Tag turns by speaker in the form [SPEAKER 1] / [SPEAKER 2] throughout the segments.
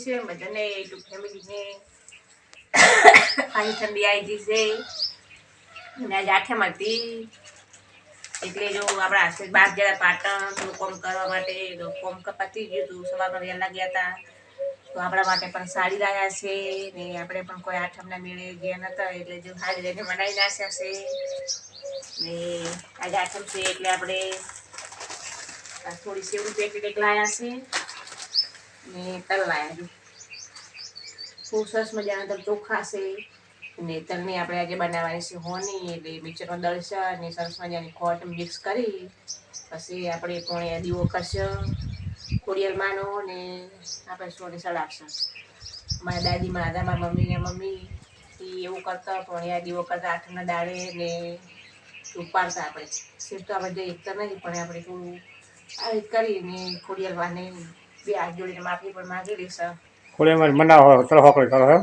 [SPEAKER 1] છે બધાને યુટ્યુબ ફેમિલીને ખાલી ઠંડી આવી ગઈ છે અને આજે આઠમ હતી એટલે જો આપણા હાથે બાર જરા પાટણ થોડું કોમ કરવા માટે કોમ પતી ગયું હતું સવારમાં વહેલા ગયા હતા તો આપણા માટે પણ સાડી લાવ્યા છે ને આપણે પણ કોઈ આઠમના મેળે ગયા નતા એટલે જો સાડી લઈને બનાવી નાખ્યા છે ને આજે આઠમ છે એટલે આપણે થોડી સેવનું પેકેટ એક લાવ્યા છે ને તલ લાવ્યા ખૂબ સરસ મજાના તલ ચોખ્ખા છે ને તલની આપણે આજે બનાવવાની છે હોની એટલે મિક્સરનો દળ છે અને સરસ મજાની ખોટ મિક્સ કરી પછી આપણે પોણે દીવો કરશે ખોડિયાર માનો ને આપણે સોને સડાવશે મારા દાદી મારા મમ્મી એ એવું કરતા પોણે દીવો કરતા આઠમના દાડે ને ઉપાડતા આપણે સિર્ફ તો આપણે જઈ એકતા નથી પણ આપણે થોડું આ રીત કરીને ખોડિયાર માને બે હાથ જોડીને માફી પણ માગી લઈશ
[SPEAKER 2] ખોડિયાર મનાવો તળ હોકળી કરો એમ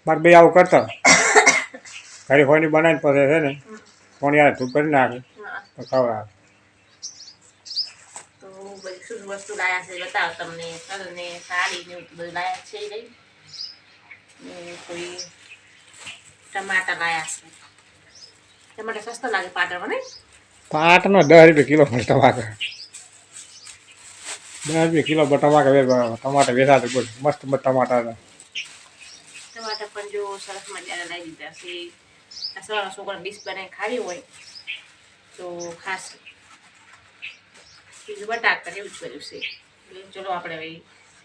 [SPEAKER 2] મારે બે આવું કરતા ઘરે હોની બનાવીને પછી છે ને પોણિયા ધૂપ કરી નાખે તો ખવડાવે
[SPEAKER 1] તો બધી શું વસ્તુ લાયા છે બતાવો તમને તલ ને સાડી ને બધું લાયા છે ને કોઈ ટમાટર લાયા છે ટમાટર સસ્તા લાગે પાટણમાં ને
[SPEAKER 2] પાટનો 10 રૂપિયા કિલો ટમાટર 10 રૂપિયા કિલો ટમાટર વેચાતું બોલ મસ્ત મસ્ત ટમાટર
[SPEAKER 1] પણ જો સરસ મજાના લાવી દીધા છે આ સવારના છોકરા ડીશ બનાવીને ખાવી હોય તો ખાસ બીજું બટાકા એવું જ કર્યું છે એટલે ચલો આપણે હવે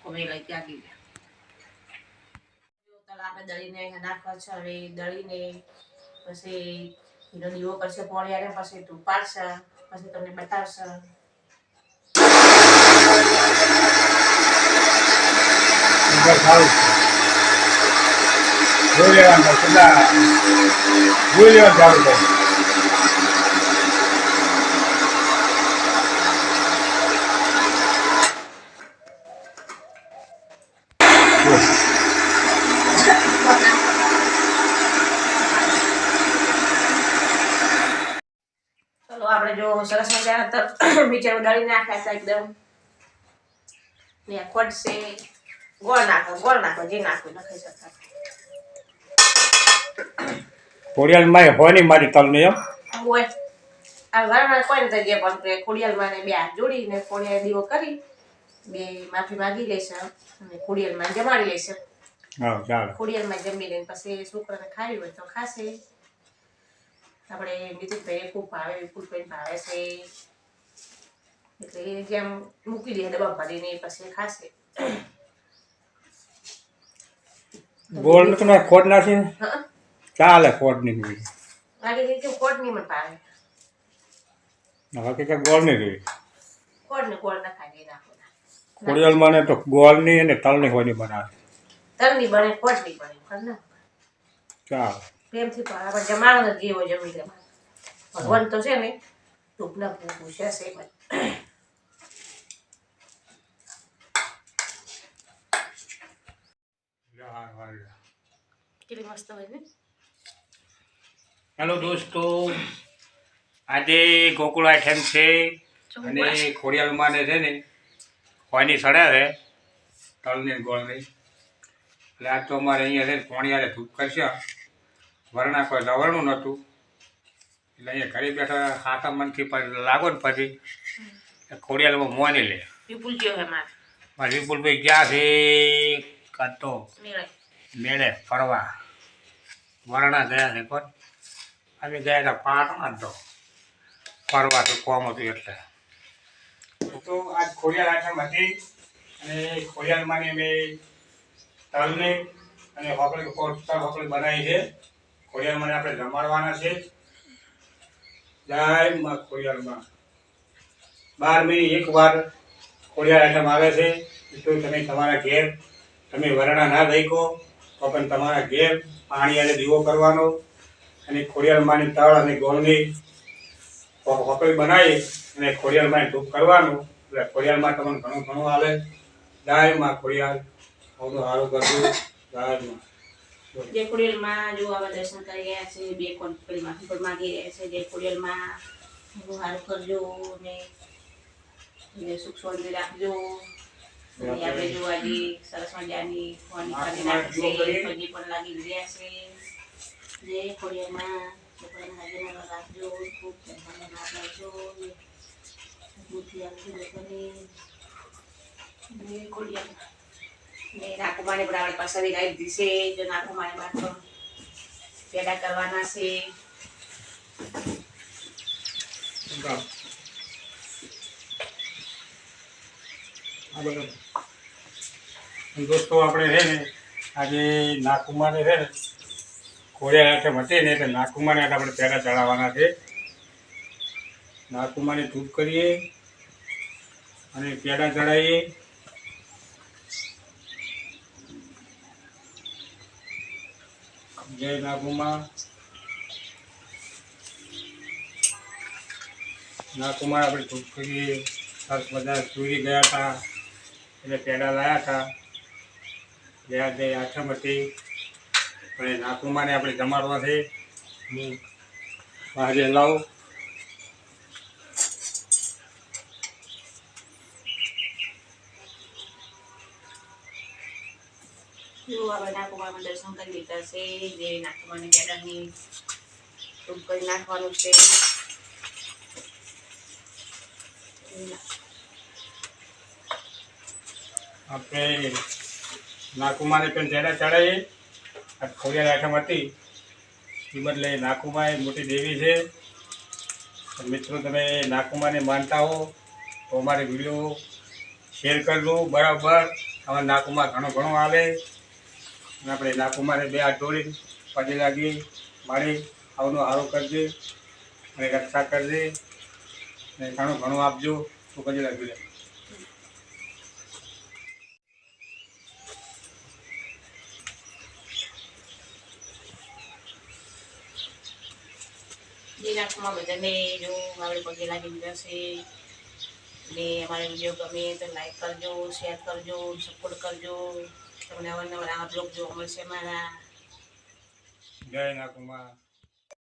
[SPEAKER 1] કોમે લઈ ત્યાં આપણે દળીને નાખવા છે હવે દળીને પછી એનો દીવો કરશે પોળિયારે પછી તું પાડશે પછી તમને બતાવશે આપણે જો સરસ મજાના તો મીઠું ઉડાડી નાખ્યા છે એકદમ ને ખોટ છે ગોળ નાખો જે નાખો નાખી શકતા
[SPEAKER 2] ખોડિયારમાં હોય નહીં મારી તલની એમ
[SPEAKER 1] હોય આ ઘરમાં કોઈ નથી જે પણ ખોડિયારમાં બે હાથ જોડીને ખોડિયાર દીવો કરી બે માફી માંગી લેશે અને ખોડિયારમાં જમાડી લેશે
[SPEAKER 2] હા ચાલો
[SPEAKER 1] ખોડિયારમાં જમી લઈને પછી છોકરાને ખાવી હોય તો ખાશે આપણે નીતિશભાઈ ખૂબ ભાવે ફૂલભાઈ ભાવે છે એટલે જેમ મૂકી દે ડબ્બા ભરીને પછી ખાશે
[SPEAKER 2] ગોળ તો ના ખોટ નાખી ચાલે ખોટ નહીં
[SPEAKER 1] લાગે કે ખોટ નહીં મને ભાવે
[SPEAKER 2] હકીકત ગોળ નહીં જોઈ
[SPEAKER 1] ગોળ ના ખાઈ નાખો
[SPEAKER 2] ખોડિયાર મને તો ગોળની અને તલની હોય નહીં બનાવે
[SPEAKER 1] તલની બને ખોટ નહીં બને
[SPEAKER 2] ચાલો
[SPEAKER 1] પ્રેમથી આપણે જમાડો ને જેવો જમી લે ભગવાન તો છે ને ટૂંકના પૂછે છે કેટલી મસ્ત હોય ને
[SPEAKER 2] હેલો દોસ્તો આજે ગોકુળ આઠમ છે અને ખોડિયારમાં છે ને હોયની સડ્યા છે તલની ગોળની એટલે આજ તો અમારે અહીંયા છે પોણિયારે ધૂપ કરશે વરણા કોઈ લવણું નહોતું એટલે અહીંયા ઘરે બેઠા ખાતા મનથી લાગો ને પછી ખોડિયારમાં મોની લે
[SPEAKER 1] વિપુલ ગયો હે
[SPEAKER 2] મારા વિપુલભાઈ ગયા છે કાતો મેળે ફરવા વરણા ગયા છે કોણ અમે ગયા હતા પાટણ તો ફરવા તો કોમ હતું એટલે તો આજ ખોડિયાર આઠમ હતી અને ખોડિયારમાંની અમે તલને અને હોકળી બનાવી છે ખોડિયારમાં આપણે જમાડવાના છે જય માં ખોડિયારમાં 12 મહિને એકવાર ખોડિયાર આઈટમ આવે છે તો તમે તમારા ઘેર તમે વરણા ના દઈકો તો પણ તમારા ઘેર પાણી અને દીવો કરવાનો અને ખોડિયારમાંની તળ અને ગોળની હોકળી બનાવી અને ખોડિયારમાં ધૂપ કરવાનું એટલે ખોડિયારમાં તમને ઘણું ઘણું આવે જય માં ખોડિયાર બહુ સારું કરજો જય માં
[SPEAKER 1] જય ખોડિયારમાં જો આવા દર્શન કરી રહ્યા છે બે કોણ માફી પણ માગી રહ્યા છે જય ખોડિયારમાં સારું કરજો ને સુખ શાંતિ રાખજો અને આપણે જો આજે સરસ મજાની ફોની કરી નાખી છે હજી પણ લાગી રહ્યા છે જે ખોડિયામાં છોકરાને હાજર રાખજો ખૂબ ધ્યાન રાખજો બુદ્ધિ આપી ને ખોડિયામાં ને નાકુમાને પણ આપણે પસંદ આવી દીશે જો નાકુમાને બાદ પેડા કરવાના છે
[SPEAKER 2] દોસ્તો આપણે છે ને આજે નાકુમાને છે ને ખોડિયા હાથે મચે ને એટલે નાકુમાને હાથે આપણે પેડા ચડાવવાના છે. નાકુમાને ધૂપ કરીએ અને પેડા ચડાવીએ. જય નાકુમા. નાકુમા આપણે ધૂપ કરીએ. સરસ બધા સૂરી ગયા હતા એટલે પેડા લાવ્યા હતા. જયા જય આઠમ હતી પણ નાકુમાને આપણે જમાડવા છે. હું બહાર લાવું.
[SPEAKER 1] જો આપણે નાકુમામાં દર્શન કરી લીધા છે જે નાકુમાની પેડાની ધૂપ કરી નાખવાનું છે.
[SPEAKER 2] આપણે નાકુમાને પણ પેડા ચડાવીએ. આ ખોડિયાર આઠમ હતી એ બદલે નાકુમા એ મોટી દેવી છે. મિત્રો તમે નાકુમાને માનતા હો તો અમારે વિડીયો શેર કરજો બરાબર. અમારે નાકુમા ઘણો આવે અને આપણે નાકુમાને બે હાથ જોડીને પગે લાગી મારી આવનો સારો કરજે અને રક્ષા કરજે અને ઘણું આપજો તો પગે લાગી લે.
[SPEAKER 1] જે નાકુમા બધાને જો આપણે પગે લાગી દીધા છે ને અમારો વિડીયો ગમે તો લાઈક કરજો, શેર કરજો, સપોર્ટ કરજો. તમને અવારનવાર આ બ્લોગ જોવા મળશે મારા.
[SPEAKER 2] જય નાકુમા.